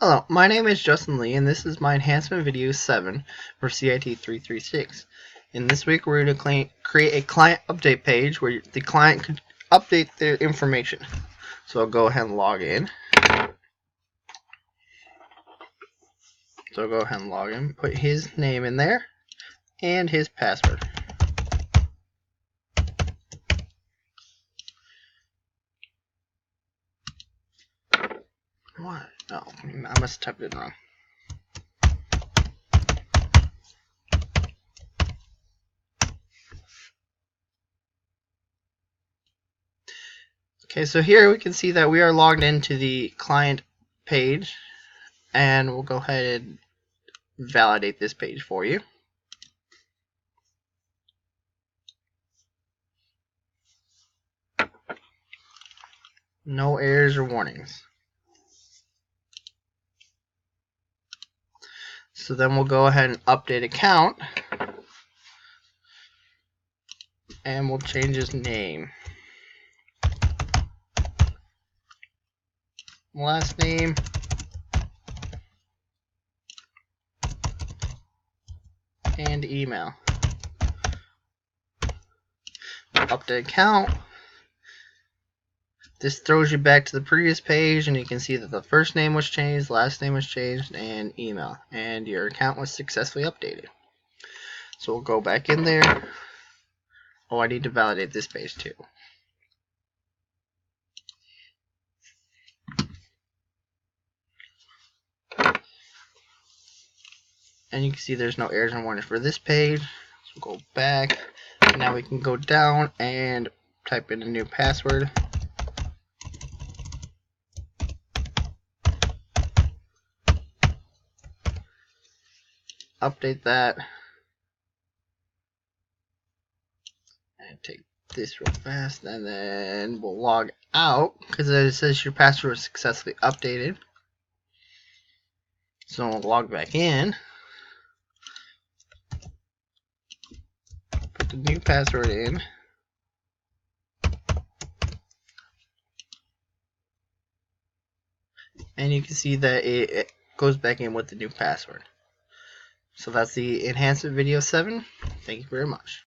Hello, my name is Justin Lee, and this is my enhancement video 7 for CIT 336. In this week, we're going to create a client update page where the client can update their information. So I'll go ahead and log in. Put his name in there, and his password. What? Oh, I must have typed it wrong. Okay, so here we can see that we are logged into the client page, and we'll go ahead and validate this page for you. No errors or warnings. So then we'll go ahead and update account, and we'll change his name. Last name, and email. Update account. This throws you back to the previous page, and you can see that the first name was changed, last name was changed, and email, and your account was successfully updated. So we'll go back in there. Oh, I need to validate this page too. And you can see there's no errors and warnings for this page. So we'll go back. Now we can go down and type in a new password. Update that. And take this real fast, and then we'll log out because it says your password was successfully updated. So we'll log back in. Put the new password in. And you can see that it goes back in with the new password. So that's the enhancement video 7. Thank you very much.